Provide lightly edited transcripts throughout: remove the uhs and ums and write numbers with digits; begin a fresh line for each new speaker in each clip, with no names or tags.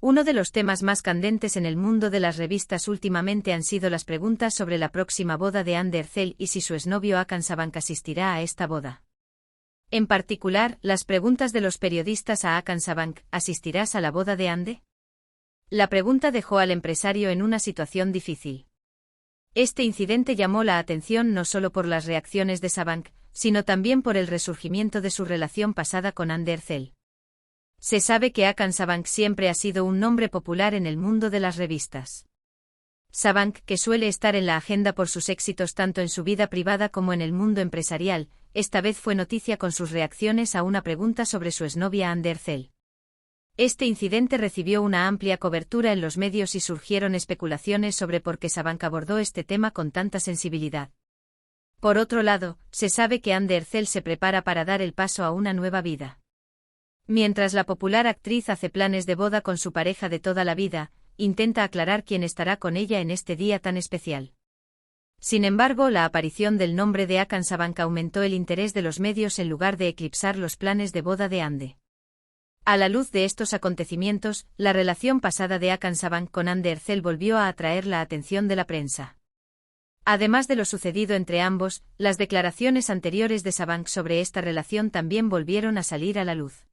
Uno de los temas más candentes en el mundo de las revistas últimamente han sido las preguntas sobre la próxima boda de Andy Ercel y si su exnovio Hakan Sabank asistirá a esta boda. En particular, las preguntas de los periodistas a Hakan Sabank: ¿asistirás a la boda de Andy? La pregunta dejó al empresario en una situación difícil. Este incidente llamó la atención no solo por las reacciones de Sabank, sino también por el resurgimiento de su relación pasada con Andy Ercel. Se sabe que Hakan Sabank siempre ha sido un nombre popular en el mundo de las revistas. Sabank, que suele estar en la agenda por sus éxitos tanto en su vida privada como en el mundo empresarial, esta vez fue noticia con sus reacciones a una pregunta sobre su exnovia Andy Ercel. Este incidente recibió una amplia cobertura en los medios y surgieron especulaciones sobre por qué Sabank abordó este tema con tanta sensibilidad. Por otro lado, se sabe que Andy Ercel se prepara para dar el paso a una nueva vida. Mientras la popular actriz hace planes de boda con su pareja de toda la vida, intenta aclarar quién estará con ella en este día tan especial. Sin embargo, la aparición del nombre de Hakan Sabank aumentó el interés de los medios en lugar de eclipsar los planes de boda de Andy. A la luz de estos acontecimientos, la relación pasada de Hakan Sabank con Andy Ercel volvió a atraer la atención de la prensa. Además de lo sucedido entre ambos, las declaraciones anteriores de Sabank sobre esta relación también volvieron a salir a la luz.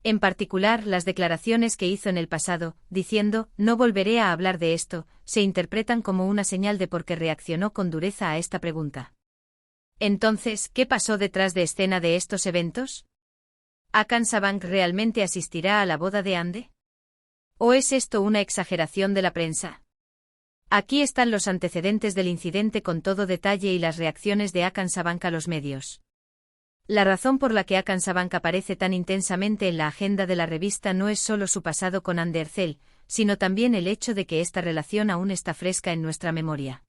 En particular, las declaraciones que hizo en el pasado, diciendo «no volveré a hablar de esto», se interpretan como una señal de por qué reaccionó con dureza a esta pregunta. Entonces, ¿qué pasó detrás de escena de estos eventos? ¿Hakan Sabank realmente asistirá a la boda de Andy? ¿O es esto una exageración de la prensa? Aquí están los antecedentes del incidente con todo detalle y las reacciones de Hakan Sabank a los medios. La razón por la que Hakan Sabank aparece tan intensamente en la agenda de la revista no es solo su pasado con Andy Ercel, sino también el hecho de que esta relación aún está fresca en nuestra memoria.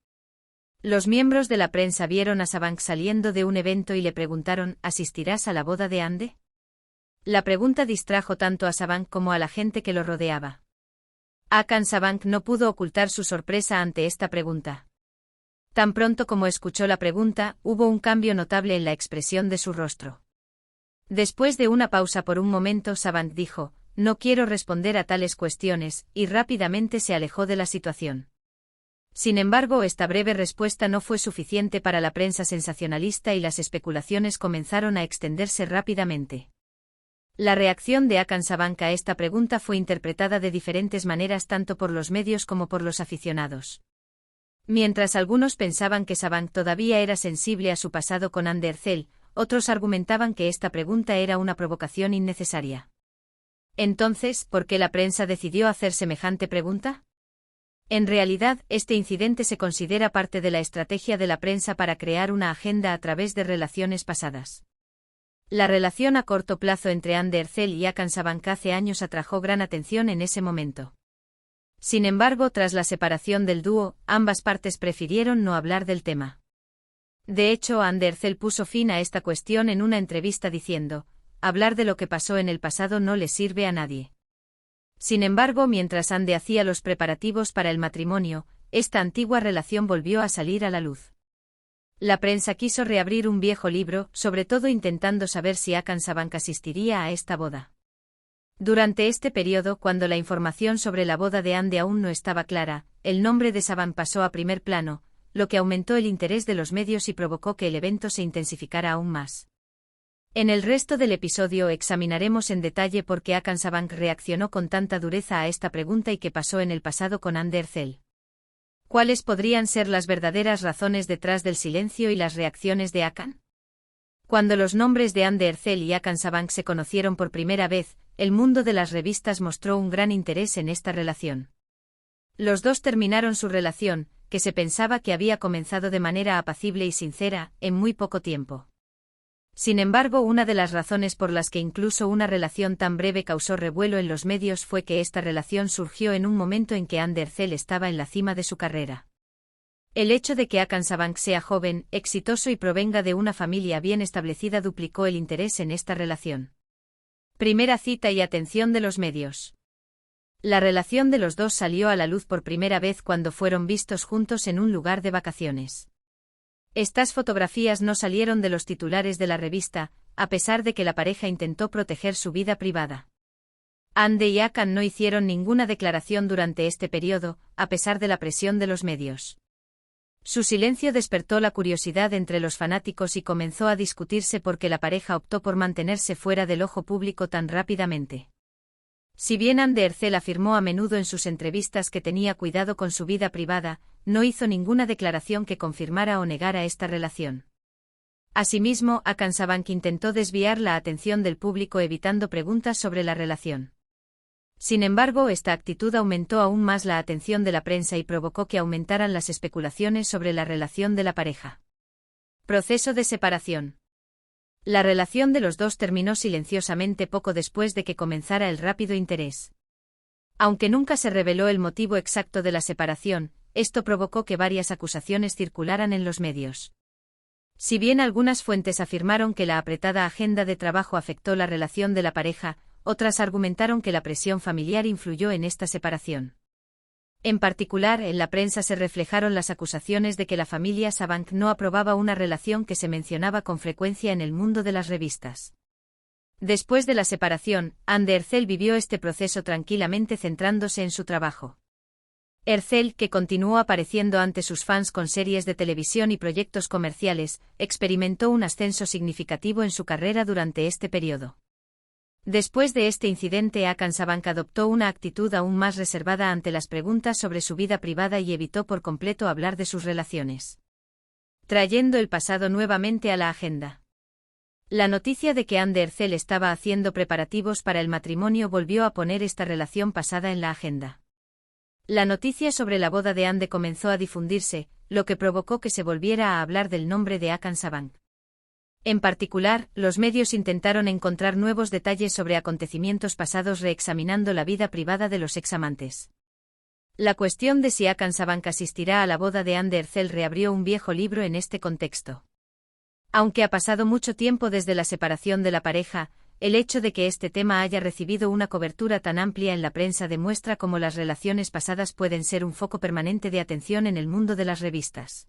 Los miembros de la prensa vieron a Sabank saliendo de un evento y le preguntaron «¿asistirás a la boda de Andy?». La pregunta distrajo tanto a Sabank como a la gente que lo rodeaba. Hakan Sabank no pudo ocultar su sorpresa ante esta pregunta. Tan pronto como escuchó la pregunta, hubo un cambio notable en la expresión de su rostro. Después de una pausa por un momento, Sabank dijo, «no quiero responder a tales cuestiones», y rápidamente se alejó de la situación. Sin embargo, esta breve respuesta no fue suficiente para la prensa sensacionalista y las especulaciones comenzaron a extenderse rápidamente. La reacción de Hakan Sabank a esta pregunta fue interpretada de diferentes maneras tanto por los medios como por los aficionados. Mientras algunos pensaban que Sabank todavía era sensible a su pasado con Andy Ercel, otros argumentaban que esta pregunta era una provocación innecesaria. Entonces, ¿por qué la prensa decidió hacer semejante pregunta? En realidad, este incidente se considera parte de la estrategia de la prensa para crear una agenda a través de relaciones pasadas. La relación a corto plazo entre Andy Ercel y Hakan Sabank hace años atrajo gran atención en ese momento. Sin embargo, tras la separación del dúo, ambas partes prefirieron no hablar del tema. De hecho, Andy Ercel puso fin a esta cuestión en una entrevista diciendo, «hablar de lo que pasó en el pasado no le sirve a nadie». Sin embargo, mientras Andy hacía los preparativos para el matrimonio, esta antigua relación volvió a salir a la luz. La prensa quiso reabrir un viejo libro, sobre todo intentando saber si Hakan Sabank asistiría a esta boda. Durante este periodo, cuando la información sobre la boda de Andy aún no estaba clara, el nombre de Sabank pasó a primer plano, lo que aumentó el interés de los medios y provocó que el evento se intensificara aún más. En el resto del episodio examinaremos en detalle por qué Hakan Sabank reaccionó con tanta dureza a esta pregunta y qué pasó en el pasado con Andy Ercel. ¿Cuáles podrían ser las verdaderas razones detrás del silencio y las reacciones de Hakan? Cuando los nombres de Andy Ercel y Hakan Sabank se conocieron por primera vez, el mundo de las revistas mostró un gran interés en esta relación. Los dos terminaron su relación, que se pensaba que había comenzado de manera apacible y sincera, en muy poco tiempo. Sin embargo, una de las razones por las que incluso una relación tan breve causó revuelo en los medios fue que esta relación surgió en un momento en que Andy Ercel estaba en la cima de su carrera. El hecho de que Hakan Sabank sea joven, exitoso y provenga de una familia bien establecida duplicó el interés en esta relación. Primera cita y atención de los medios. La relación de los dos salió a la luz por primera vez cuando fueron vistos juntos en un lugar de vacaciones. Estas fotografías no salieron de los titulares de la revista, a pesar de que la pareja intentó proteger su vida privada. Ande y Akan no hicieron ninguna declaración durante este periodo, a pesar de la presión de los medios. Su silencio despertó la curiosidad entre los fanáticos y comenzó a discutirse por qué la pareja optó por mantenerse fuera del ojo público tan rápidamente. Si bien Ande Ercel afirmó a menudo en sus entrevistas que tenía cuidado con su vida privada, no hizo ninguna declaración que confirmara o negara esta relación. Asimismo, Akan Sabanc intentó desviar la atención del público evitando preguntas sobre la relación. Sin embargo, esta actitud aumentó aún más la atención de la prensa y provocó que aumentaran las especulaciones sobre la relación de la pareja. Proceso de separación. La relación de los dos terminó silenciosamente poco después de que comenzara el rápido interés. Aunque nunca se reveló el motivo exacto de la separación, esto provocó que varias acusaciones circularan en los medios. Si bien algunas fuentes afirmaron que la apretada agenda de trabajo afectó la relación de la pareja, otras argumentaron que la presión familiar influyó en esta separación. En particular, en la prensa se reflejaron las acusaciones de que la familia Sabanc no aprobaba una relación que se mencionaba con frecuencia en el mundo de las revistas. Después de la separación, Ande Ercel vivió este proceso tranquilamente centrándose en su trabajo. Ercel, que continuó apareciendo ante sus fans con series de televisión y proyectos comerciales, experimentó un ascenso significativo en su carrera durante este periodo. Después de este incidente, Akan Sabanc adoptó una actitud aún más reservada ante las preguntas sobre su vida privada y evitó por completo hablar de sus relaciones, trayendo el pasado nuevamente a la agenda. La noticia de que Ande Ercel estaba haciendo preparativos para el matrimonio volvió a poner esta relación pasada en la agenda. La noticia sobre la boda de Ande comenzó a difundirse, lo que provocó que se volviera a hablar del nombre de Akan Sabanc. En particular, los medios intentaron encontrar nuevos detalles sobre acontecimientos pasados reexaminando la vida privada de los examantes. La cuestión de si Akan Sabanc asistirá a la boda de Ande Ercel reabrió un viejo libro en este contexto. Aunque ha pasado mucho tiempo desde la separación de la pareja, el hecho de que este tema haya recibido una cobertura tan amplia en la prensa demuestra cómo las relaciones pasadas pueden ser un foco permanente de atención en el mundo de las revistas.